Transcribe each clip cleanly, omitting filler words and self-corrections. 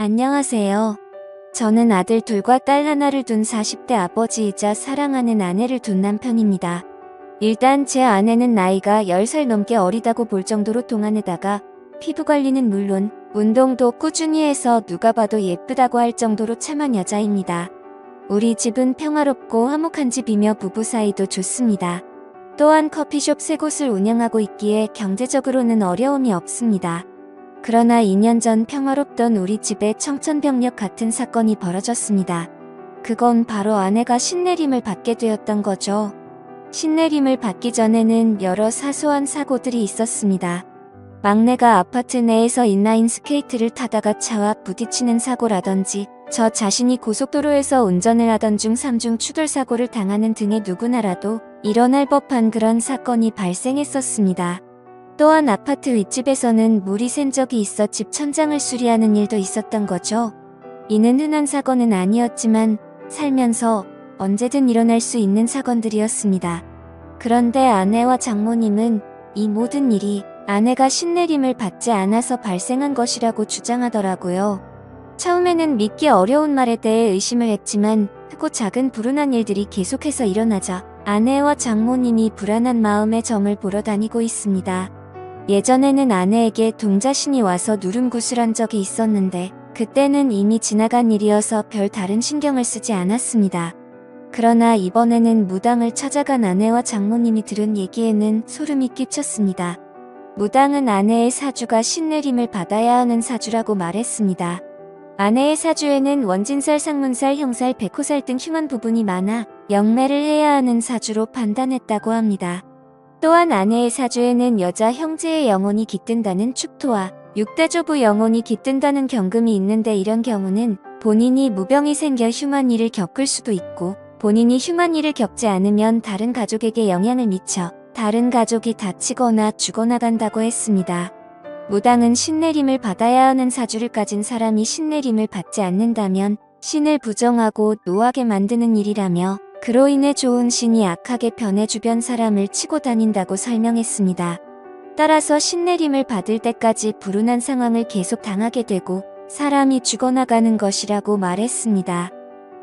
안녕하세요. 저는 아들 둘과 딸 하나를 둔 40대 아버지이자 사랑하는 아내를 둔 남편입니다. 일단 제 아내는 나이가 10살 넘게 어리다고 볼 정도로 동안에다가 피부 관리는 물론 운동도 꾸준히 해서 누가 봐도 예쁘다고 할 정도로 참한 여자입니다. 우리 집은 평화롭고 화목한 집이며 부부 사이도 좋습니다. 또한 커피숍 3곳을 운영하고 있기에 경제적으로는 어려움이 없습니다. 그러나 2년 전 평화롭던 우리 집에 청천벽력 같은 사건이 벌어졌습니다. 그건 바로 아내가 신내림을 받게 되었던 거죠. 신내림을 받기 전에는 여러 사소한 사고들이 있었습니다. 막내가 아파트 내에서 인라인 스케이트를 타다가 차와 부딪히는 사고라든지 저 자신이 고속도로에서 운전을 하던 중 3중 추돌 사고를 당하는 등의 누구나라도 일어날 법한 그런 사건이 발생했었습니다. 또한 아파트 윗집에서는 물이 샌 적이 있어 집 천장을 수리하는 일도 있었던 거죠. 이는 흔한 사건은 아니었지만 살면서 언제든 일어날 수 있는 사건들이었습니다. 그런데 아내와 장모님은 이 모든 일이 아내가 신내림을 받지 않아서 발생한 것이라고 주장하더라고요. 처음에는 믿기 어려운 말에 대해 의심을 했지만 크고 작은 불운한 일들이 계속해서 일어나자 아내와 장모님이 불안한 마음에 점을 보러 다니고 있습니다. 예전에는 아내에게 동자신이 와서 누름굿을 한 적이 있었는데 그때는 이미 지나간 일이어서 별 다른 신경을 쓰지 않았습니다. 그러나 이번에는 무당을 찾아간 아내와 장모님이 들은 얘기에는 소름이 끼쳤습니다. 무당은 아내의 사주가 신내림을 받아야 하는 사주라고 말했습니다. 아내의 사주에는 원진살, 상문살, 형살, 백호살 등 흉한 부분이 많아 영매를 해야 하는 사주로 판단했다고 합니다. 또한 아내의 사주에는 여자 형제의 영혼이 깃든다는 축토와 6대조부 영혼이 깃든다는 경금이 있는데 이런 경우는 본인이 무병이 생겨 흉한 일을 겪을 수도 있고 본인이 흉한 일을 겪지 않으면 다른 가족에게 영향을 미쳐 다른 가족이 다치거나 죽어나간다고 했습니다. 무당은 신내림을 받아야 하는 사주를 가진 사람이 신내림을 받지 않는다면 신을 부정하고 노하게 만드는 일이라며 그로 인해 좋은 신이 악하게 변해 주변 사람을 치고 다닌다고 설명했습니다. 따라서 신내림을 받을 때까지 불운한 상황을 계속 당하게 되고 사람이 죽어나가는 것이라고 말했습니다.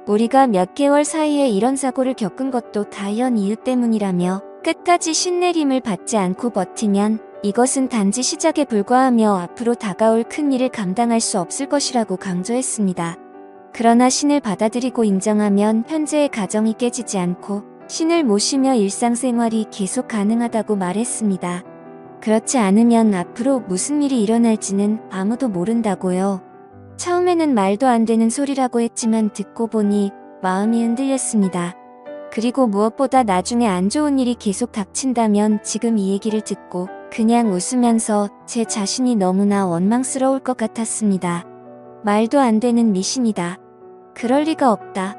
우리가 몇 개월 사이에 이런 사고를 겪은 것도 다 이런 이유 때문이라며 끝까지 신내림을 받지 않고 버티면 이것은 단지 시작에 불과하며 앞으로 다가올 큰 일을 감당할 수 없을 것이라고 강조했습니다. 그러나 신을 받아들이고 인정하면 현재의 가정이 깨지지 않고 신을 모시며 일상생활이 계속 가능하다고 말했습니다. 그렇지 않으면 앞으로 무슨 일이 일어날지는 아무도 모른다고요. 처음에는 말도 안 되는 소리라고 했지만 듣고 보니 마음이 흔들렸습니다. 그리고 무엇보다 나중에 안 좋은 일이 계속 닥친다면 지금 이 얘기를 듣고 그냥 웃으면서 제 자신이 너무나 원망스러울 것 같았습니다. 말도 안 되는 미신이다. 그럴 리가 없다.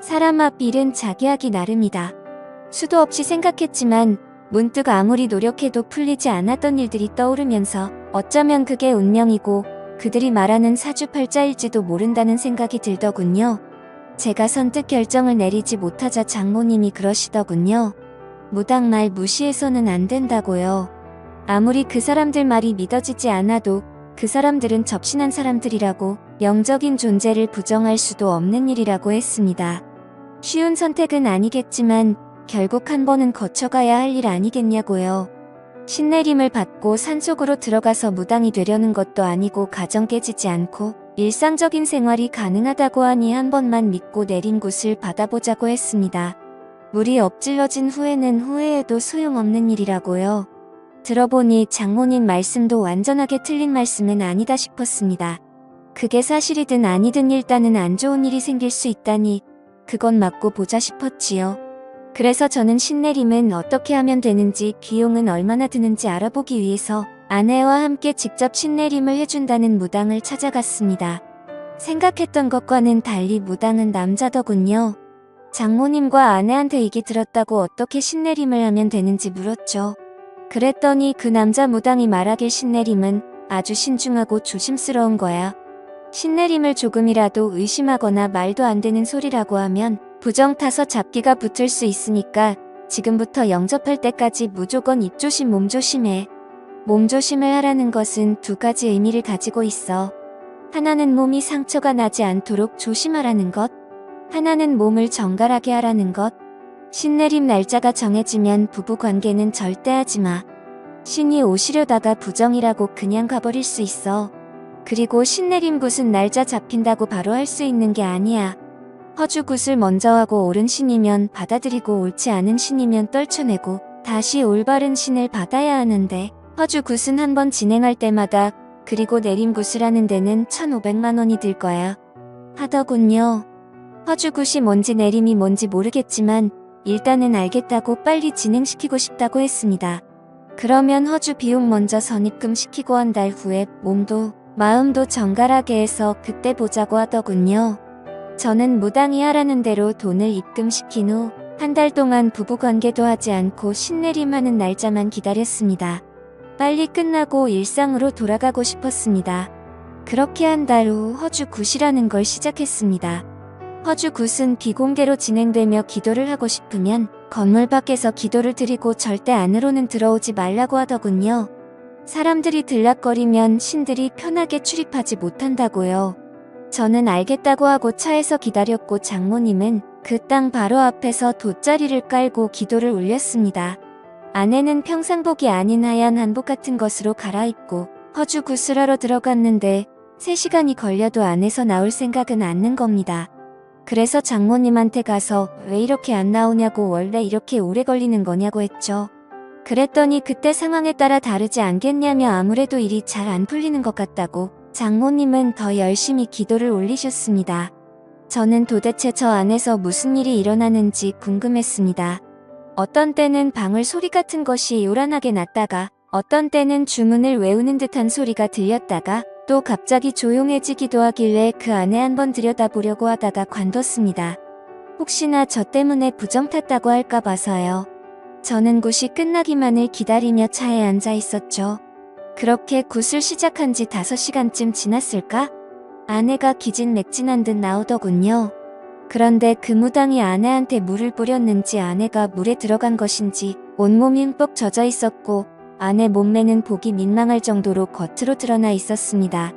사람 앞 일은 자기 하기 나름이다. 수도 없이 생각했지만 문득 아무리 노력해도 풀리지 않았던 일들이 떠오르면서 어쩌면 그게 운명이고 그들이 말하는 사주팔자일지도 모른다는 생각이 들더군요. 제가 선뜻 결정을 내리지 못하자 장모님이 그러시더군요. 무당 말 무시해서는 안 된다고요. 아무리 그 사람들 말이 믿어지지 않아도 그 사람들은 접신한 사람들이라고 영적인 존재를 부정할 수도 없는 일이라고 했습니다. 쉬운 선택은 아니겠지만 결국 한 번은 거쳐가야 할 일 아니겠냐고요. 신내림을 받고 산속으로 들어가서 무당이 되려는 것도 아니고 가정 깨지지 않고 일상적인 생활이 가능하다고 하니 한 번만 믿고 내린 곳을 받아보자고 했습니다. 물이 엎질러진 후에는 후회해도 소용없는 일이라고요. 들어보니 장모님 말씀도 완전하게 틀린 말씀은 아니다 싶었습니다. 그게 사실이든 아니든 일단은 안 좋은 일이 생길 수 있다니 그건 맞고 보자 싶었지요. 그래서 저는 신내림은 어떻게 하면 되는지 비용은 얼마나 드는지 알아보기 위해서 아내와 함께 직접 신내림을 해준다는 무당을 찾아갔습니다. 생각했던 것과는 달리 무당은 남자더군요. 장모님과 아내한테 얘기 들었다고 어떻게 신내림을 하면 되는지 물었죠. 그랬더니 그 남자 무당이 말하길 신내림은 아주 신중하고 조심스러운 거야. 신내림을 조금이라도 의심하거나 말도 안 되는 소리라고 하면 부정 타서 잡기가 붙을 수 있으니까 지금부터 영접할 때까지 무조건 입조심 몸조심해. 몸조심을 하라는 것은 두 가지 의미를 가지고 있어. 하나는 몸이 상처가 나지 않도록 조심하라는 것, 하나는 몸을 정갈하게 하라는 것. 신내림 날짜가 정해지면 부부관계는 절대 하지마. 신이 오시려다가 부정이라고 그냥 가버릴 수 있어. 그리고 신내림 굿은 날짜 잡힌다고 바로 할 수 있는 게 아니야. 허주 굿을 먼저 하고 옳은 신이면 받아들이고 옳지 않은 신이면 떨쳐내고 다시 올바른 신을 받아야 하는데, 허주 굿은 한번 진행할 때마다 그리고 내림 굿을 하는 데는 1,500만 원이 들 거야 하더군요. 허주 굿이 뭔지 내림이 뭔지 모르겠지만 일단은 알겠다고 빨리 진행시키고 싶다고 했습니다. 그러면 허주 비용 먼저 선입금 시키고 한 달 후에 몸도 마음도 정갈하게 해서 그때 보자고 하더군요. 저는 무당이 하라는 대로 돈을 입금시킨 후 한 달 동안 부부관계도 하지 않고 신내림하는 날짜만 기다렸습니다. 빨리 끝나고 일상으로 돌아가고 싶었습니다. 그렇게 한 달 후 허주 굿이라는 걸 시작했습니다. 허주 굿은 비공개로 진행되며 기도를 하고 싶으면 건물 밖에서 기도를 드리고 절대 안으로는 들어오지 말라고 하더군요. 사람들이 들락거리면 신들이 편하게 출입하지 못한다고요. 저는 알겠다고 하고 차에서 기다렸고 장모님은 그 땅 바로 앞에서 돗자리를 깔고 기도를 올렸습니다. 아내는 평상복이 아닌 하얀 한복 같은 것으로 갈아입고 허주 굿을 하러 들어갔는데 3시간이 걸려도 안에서 나올 생각은 않는 겁니다. 그래서 장모님한테 가서 왜 이렇게 안 나오냐고 원래 이렇게 오래 걸리는 거냐고 했죠. 그랬더니 그때 상황에 따라 다르지 않겠냐며 아무래도 일이 잘 안 풀리는 것 같다고 장모님은 더 열심히 기도를 올리셨습니다. 저는 도대체 저 안에서 무슨 일이 일어나는지 궁금했습니다. 어떤 때는 방울 소리 같은 것이 요란하게 났다가 어떤 때는 주문을 외우는 듯한 소리가 들렸다가 또 갑자기 조용해지기도 하길래 그 안에 한번 들여다보려고 하다가 관뒀습니다. 혹시나 저 때문에 부정 탔다고 할까 봐서요. 저는 굿이 끝나기만을 기다리며 차에 앉아 있었죠. 그렇게 굿을 시작한 지 5시간쯤 지났을까? 아내가 기진맥진한 듯 나오더군요. 그런데 그 무당이 아내한테 물을 뿌렸는지 아내가 물에 들어간 것인지 온몸이 흠뻑 젖어 있었고 아내 몸매는 보기 민망할 정도로 겉으로 드러나 있었습니다.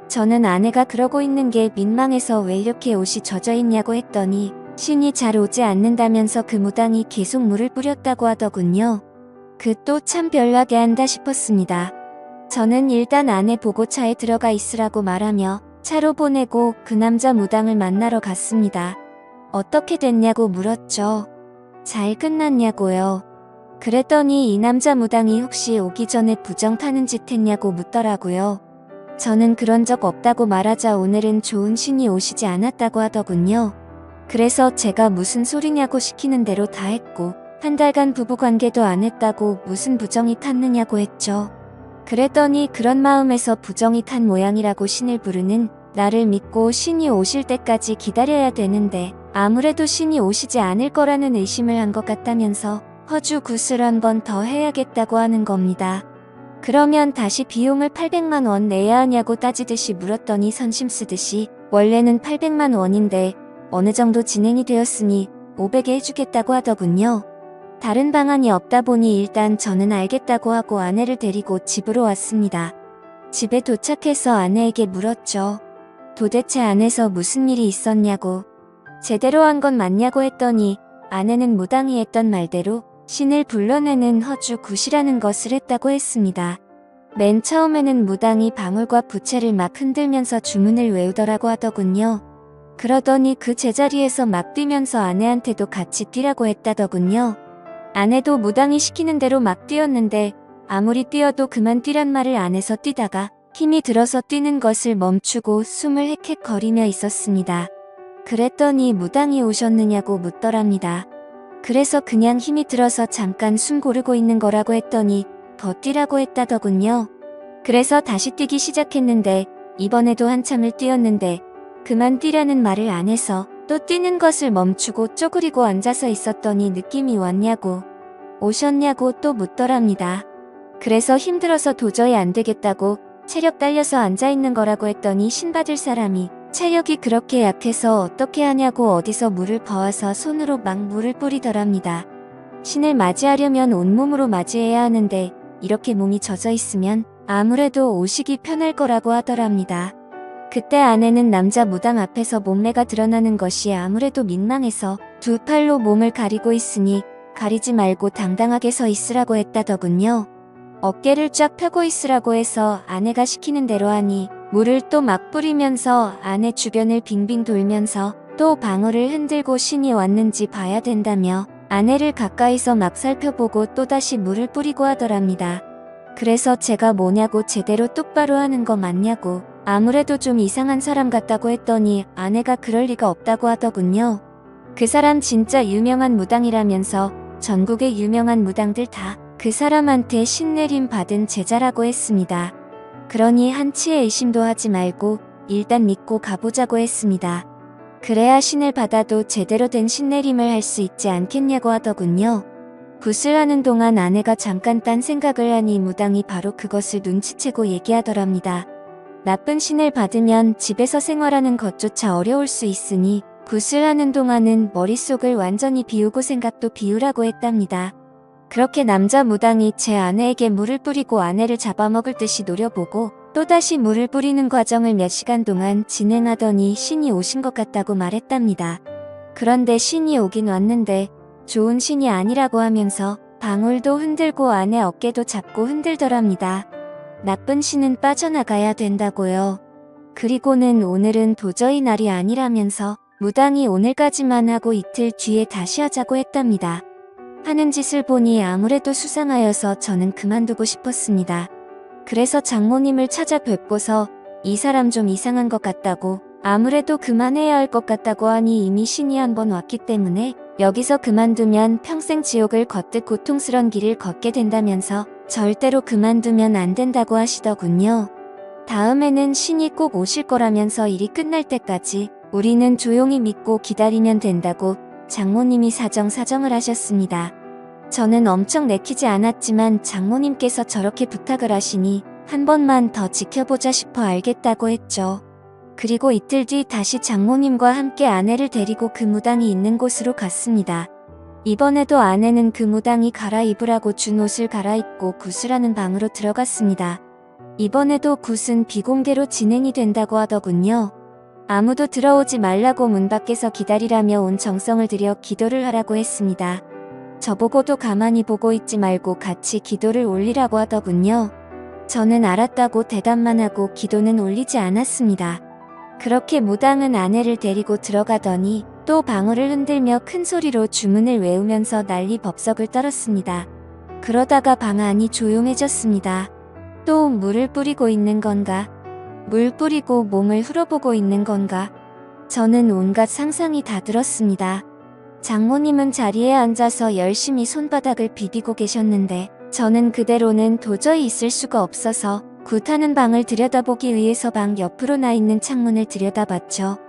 저는 아내가 그러고 있는 게 민망해서 왜 이렇게 옷이 젖어 있냐고 했더니 신이 잘 오지 않는다면서 그 무당이 계속 물을 뿌렸다고 하더군요. 그 또 참 별나게 한다 싶었습니다. 저는 일단 아내 보고 차에 들어가 있으라고 말하며 차로 보내고 그 남자 무당을 만나러 갔습니다. 어떻게 됐냐고 물었죠. 잘 끝났냐고요. 그랬더니 이 남자 무당이 혹시 오기 전에 부정 타는 짓 했냐고 묻더라고요. 저는 그런 적 없다고 말하자 오늘은 좋은 신이 오시지 않았다고 하더군요. 그래서 제가 무슨 소리냐고 시키는 대로 다 했고 한 달간 부부관계도 안 했다고 무슨 부정이 탔느냐고 했죠. 그랬더니 그런 마음에서 부정이 탄 모양이라고 신을 부르는 나를 믿고 신이 오실 때까지 기다려야 되는데 아무래도 신이 오시지 않을 거라는 의심을 한 것 같다면서 허주 굿을 한 번 더 해야겠다고 하는 겁니다. 그러면 다시 비용을 800만 원 내야 하냐고 따지듯이 물었더니 선심 쓰듯이 원래는 800만 원인데 어느 정도 진행이 되었으니 500에 해주겠다고 하더군요. 다른 방안이 없다 보니 일단 저는 알겠다고 하고 아내를 데리고 집으로 왔습니다. 집에 도착해서 아내에게 물었죠. 도대체 안에서 무슨 일이 있었냐고. 제대로 한 건 맞냐고 했더니 아내는 무당이 했던 말대로 신을 불러내는 허주 굿이라는 것을 했다고 했습니다. 맨 처음에는 무당이 방울과 부채를 막 흔들면서 주문을 외우더라고 하더군요. 그러더니 그 제자리에서 막 뛰면서 아내한테도 같이 뛰라고 했다더군요. 아내도 무당이 시키는 대로 막 뛰었는데 아무리 뛰어도 그만 뛰란 말을 안 해서 뛰다가 힘이 들어서 뛰는 것을 멈추고 숨을 헥헥거리며 있었습니다. 그랬더니 무당이 오셨느냐고 묻더랍니다. 그래서 그냥 힘이 들어서 잠깐 숨 고르고 있는 거라고 했더니 더 뛰라고 했다더군요. 그래서 다시 뛰기 시작했는데 이번에도 한참을 뛰었는데 그만 뛰라는 말을 안 해서 또 뛰는 것을 멈추고 쪼그리고 앉아서 있었더니 느낌이 왔냐고 오셨냐고 또 묻더랍니다. 그래서 힘들어서 도저히 안 되겠다고 체력 딸려서 앉아있는 거라고 했더니 신받을 사람이 체력이 그렇게 약해서 어떻게 하냐고 어디서 물을 버와서 손으로 막 물을 뿌리더랍니다. 신을 맞이하려면 온몸으로 맞이해야 하는데 이렇게 몸이 젖어 있으면 아무래도 오시기 편할 거라고 하더랍니다. 그때 아내는 남자 무당 앞에서 몸매가 드러나는 것이 아무래도 민망해서 두 팔로 몸을 가리고 있으니 가리지 말고 당당하게 서 있으라고 했다더군요. 어깨를 쫙 펴고 있으라고 해서 아내가 시키는 대로 하니 물을 또 막 뿌리면서 아내 주변을 빙빙 돌면서 또 방울을 흔들고 신이 왔는지 봐야 된다며 아내를 가까이서 막 살펴보고 또다시 물을 뿌리고 하더랍니다. 그래서 제가 뭐냐고 제대로 똑바로 하는 거 맞냐고 아무래도 좀 이상한 사람 같다고 했더니 아내가 그럴 리가 없다고 하더군요. 그 사람 진짜 유명한 무당이라면서 전국의 유명한 무당들 다 그 사람한테 신내림 받은 제자라고 했습니다. 그러니 한치의 의심도 하지 말고 일단 믿고 가보자고 했습니다. 그래야 신을 받아도 제대로 된 신내림을 할 수 있지 않겠냐고 하더군요. 굿을 하는 동안 아내가 잠깐 딴 생각을 하니 무당이 바로 그것을 눈치채고 얘기하더랍니다. 나쁜 신을 받으면 집에서 생활하는 것조차 어려울 수 있으니 굿을 하는 동안은 머릿속을 완전히 비우고 생각도 비우라고 했답니다. 그렇게 남자 무당이 제 아내에게 물을 뿌리고 아내를 잡아먹을 듯이 노려보고 또다시 물을 뿌리는 과정을 몇 시간 동안 진행하더니 신이 오신 것 같다고 말했답니다. 그런데 신이 오긴 왔는데 좋은 신이 아니라고 하면서 방울도 흔들고 아내 어깨도 잡고 흔들더랍니다. 나쁜 신은 빠져나가야 된다고요. 그리고는 오늘은 도저히 날이 아니라면서 무당이 오늘까지만 하고 이틀 뒤에 다시 하자고 했답니다. 하는 짓을 보니 아무래도 수상하여서 저는 그만두고 싶었습니다. 그래서 장모님을 찾아뵙고서 이 사람 좀 이상한 것 같다고 아무래도 그만해야 할 것 같다고 하니 이미 신이 한번 왔기 때문에 여기서 그만두면 평생 지옥을 걷듯 고통스런 길을 걷게 된다면서 절대로 그만두면 안 된다고 하시더군요. 다음에는 신이 꼭 오실 거라면서 일이 끝날 때까지 우리는 조용히 믿고 기다리면 된다고 장모님이 사정을 하셨습니다. 저는 엄청 내키지 않았지만 장모님께서 저렇게 부탁을 하시니 한 번만 더 지켜보자 싶어 알겠다고 했죠. 그리고 이틀 뒤 다시 장모님과 함께 아내를 데리고 그 무당이 있는 곳으로 갔습니다. 이번에도 아내는 그 무당이 갈아입으라고 준 옷을 갈아입고 굿을 하는 방으로 들어갔습니다. 이번에도 굿은 비공개로 진행이 된다고 하더군요. 아무도 들어오지 말라고 문 밖에서 기다리라며 온 정성을 들여 기도를 하라고 했습니다. 저보고도 가만히 보고 있지 말고 같이 기도를 올리라고 하더군요. 저는 알았다고 대답만 하고 기도는 올리지 않았습니다. 그렇게 무당은 아내를 데리고 들어가더니 또 방울을 흔들며 큰 소리로 주문을 외우면서 난리 법석을 떨었습니다. 그러다가 방 안이 조용해졌습니다. 또 물을 뿌리고 있는 건가? 물 뿌리고 몸을 흘러보고 있는 건가? 저는 온갖 상상이 다 들었습니다. 장모님은 자리에 앉아서 열심히 손바닥을 비비고 계셨는데 저는 그대로는 도저히 있을 수가 없어서 굿하는 방을 들여다보기 위해서 방 옆으로 나 있는 창문을 들여다봤죠.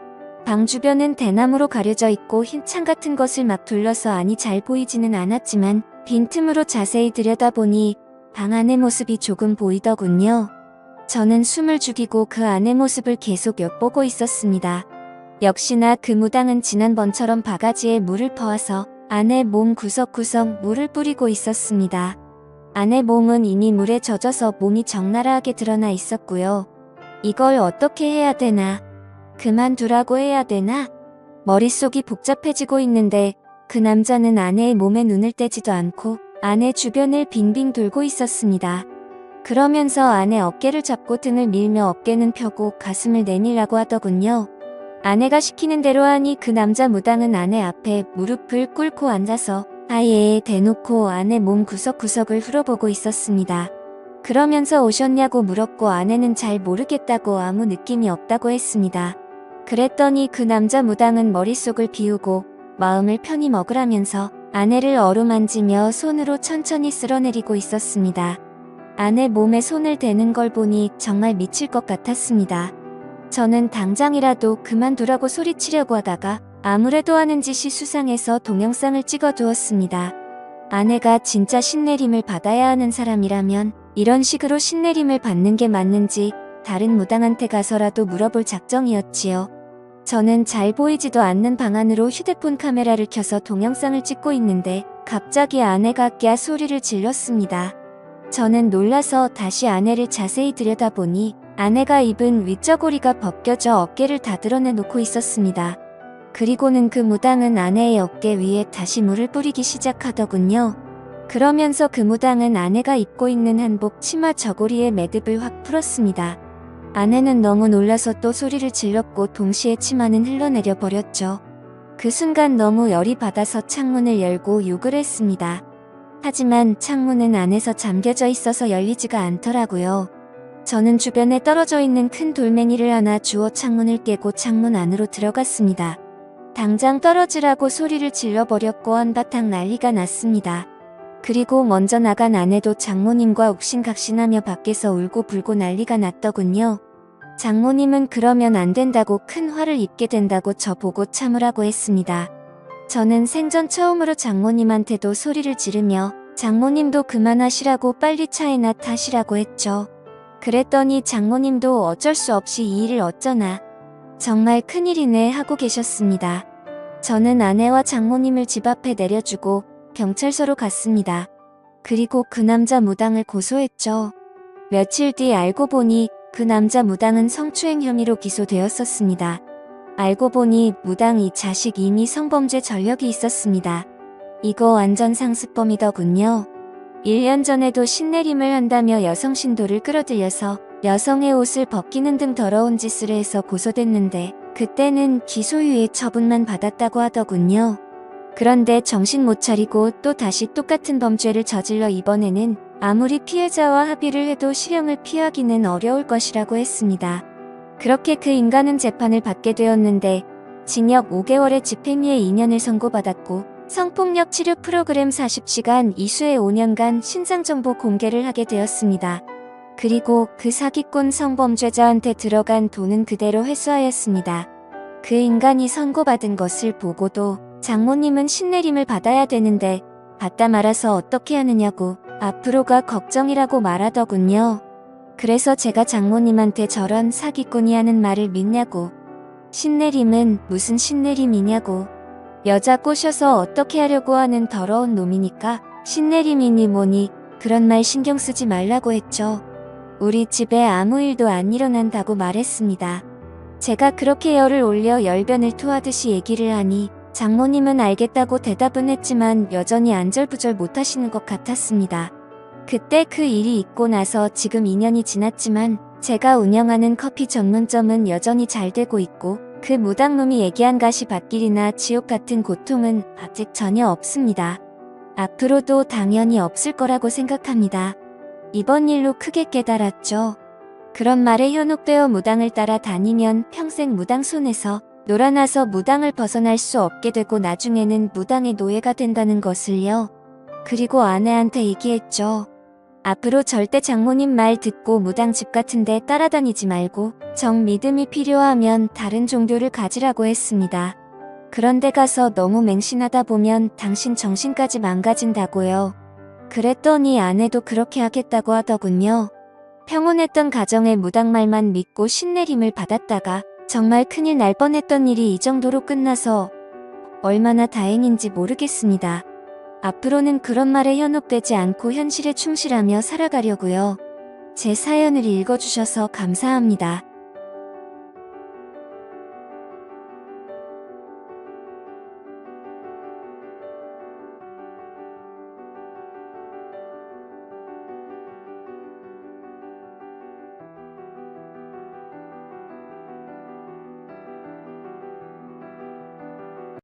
방 주변은 대나무로 가려져 있고 흰 창 같은 것을 막 둘러서 안이 잘 보이지는 않았지만 빈틈으로 자세히 들여다보니 방 안의 모습이 조금 보이더군요. 저는 숨을 죽이고 그 안의 모습을 계속 엿보고 있었습니다. 역시나 그 무당은 지난번처럼 바가지에 물을 퍼와서 아내 몸 구석구석 물을 뿌리고 있었습니다. 아내 몸은 이미 물에 젖어서 몸이 적나라하게 드러나 있었고요. 이걸 어떻게 해야 되나? 그만두라고 해야 되나? 머릿속이 복잡해지고 있는데 그 남자는 아내의 몸에 눈을 떼지도 않고 아내 주변을 빙빙 돌고 있었습니다. 그러면서 아내 어깨를 잡고 등을 밀며 어깨는 펴고 가슴을 내밀라고 하더군요. 아내가 시키는 대로 하니 그 남자 무당은 아내 앞에 무릎을 꿇고 앉아서 아예 대놓고 아내 몸 구석구석을 훑어보고 있었습니다. 그러면서 오셨냐고 물었고 아내는 잘 모르겠다고 아무 느낌이 없다고 했습니다. 그랬더니 그 남자 무당은 머릿속을 비우고 마음을 편히 먹으라면서 아내를 어루만지며 손으로 천천히 쓸어내리고 있었습니다. 아내 몸에 손을 대는 걸 보니 정말 미칠 것 같았습니다. 저는 당장이라도 그만두라고 소리치려고 하다가 아무래도 하는 짓이 수상해서 동영상을 찍어두었습니다. 아내가 진짜 신내림을 받아야 하는 사람이라면 이런 식으로 신내림을 받는 게 맞는지 다른 무당한테 가서라도 물어볼 작정이었지요. 저는 잘 보이지도 않는 방 안으로 휴대폰 카메라를 켜서 동영상을 찍고 있는데 갑자기 아내가 소리를 질렀습니다. 저는 놀라서 다시 아내를 자세히 들여다보니 아내가 입은 윗저고리가 벗겨져 어깨를 다 드러내놓고 있었습니다. 그리고는 그 무당은 아내의 어깨 위에 다시 물을 뿌리기 시작하더군요. 그러면서 그 무당은 아내가 입고 있는 한복 치마 저고리에 매듭을 확 풀었습니다. 아내는 너무 놀라서 또 소리를 질렀고 동시에 치마는 흘러내려 버렸죠. 그 순간 너무 열이 받아서 창문을 열고 욕을 했습니다. 하지만 창문은 안에서 잠겨져 있어서 열리지가 않더라고요. 저는 주변에 떨어져 있는 큰 돌멩이를 하나 주워 창문을 깨고 창문 안으로 들어갔습니다. 당장 떨어지라고 소리를 질러버렸고 한바탕 난리가 났습니다. 그리고 먼저 나간 아내도 장모님과 옥신각신하며 밖에서 울고불고 난리가 났더군요. 장모님은 그러면 안 된다고 큰 화를 입게 된다고 저보고 참으라고 했습니다. 저는 생전 처음으로 장모님한테도 소리를 지르며 장모님도 그만하시라고 빨리 차에나 타시라고 했죠. 그랬더니 장모님도 어쩔 수 없이 이 일을 어쩌나 정말 큰일이네 하고 계셨습니다. 저는 아내와 장모님을 집 앞에 내려주고 경찰서로 갔습니다. 그리고 그 남자 무당을 고소했죠. 며칠 뒤 알고 보니 그 남자 무당은 성추행 혐의로 기소되었었습니다. 알고 보니 무당 이 자식 이미 성범죄 전력이 있었습니다. 이거 완전 상습범이더군요. 1년 전에도 신내림을 한다며 여성 신도를 끌어들여서 여성의 옷을 벗기는 등 더러운 짓을 해서 고소됐는데 그때는 기소유예 처분만 받았다고 하더군요. 그런데 정신 못 차리고 또 다시 똑같은 범죄를 저질러 이번에는 아무리 피해자와 합의를 해도 실형을 피하기는 어려울 것이라고 했습니다. 그렇게 그 인간은 재판을 받게 되었는데 징역 5개월에 집행유예 2년을 선고받았고 성폭력 치료 프로그램 40시간 이수에 5년간 신상정보 공개를 하게 되었습니다. 그리고 그 사기꾼 성범죄자한테 들어간 돈은 그대로 회수하였습니다. 그 인간이 선고받은 것을 보고도 장모님은 신내림을 받아야 되는데 받다 말아서 어떻게 하느냐고 앞으로가 걱정이라고 말하더군요. 그래서 제가 장모님한테 저런 사기꾼이 하는 말을 믿냐고. 신내림은 무슨 신내림이냐고. 여자 꼬셔서 어떻게 하려고 하는 더러운 놈이니까 신내림이니 뭐니 그런 말 신경 쓰지 말라고 했죠. 우리 집에 아무 일도 안 일어난다고 말했습니다. 제가 그렇게 열을 올려 열변을 토하듯이 얘기를 하니 장모님은 알겠다고 대답은 했지만 여전히 안절부절 못하시는 것 같았습니다. 그때 그 일이 있고 나서 지금 2년이 지났지만 제가 운영하는 커피 전문점은 여전히 잘 되고 있고 그 무당놈이 얘기한 가시밭길이나 지옥 같은 고통은 아직 전혀 없습니다. 앞으로도 당연히 없을 거라고 생각합니다. 이번 일로 크게 깨달았죠. 그런 말에 현혹되어 무당을 따라 다니면 평생 무당 손에서 놀아나서 무당을 벗어날 수 없게 되고 나중에는 무당의 노예가 된다는 것을요. 그리고 아내한테 얘기했죠. 앞으로 절대 장모님 말 듣고 무당 집 같은 데 따라다니지 말고 정 믿음이 필요하면 다른 종교를 가지라고 했습니다. 그런데 가서 너무 맹신하다 보면 당신 정신까지 망가진다고요. 그랬더니 아내도 그렇게 하겠다고 하더군요. 평온했던 가정의 무당 말만 믿고 신내림을 받았다가 정말 큰일 날 뻔했던 일이 이 정도로 끝나서 얼마나 다행인지 모르겠습니다. 앞으로는 그런 말에 현혹되지 않고 현실에 충실하며 살아가려고요. 제 사연을 읽어주셔서 감사합니다.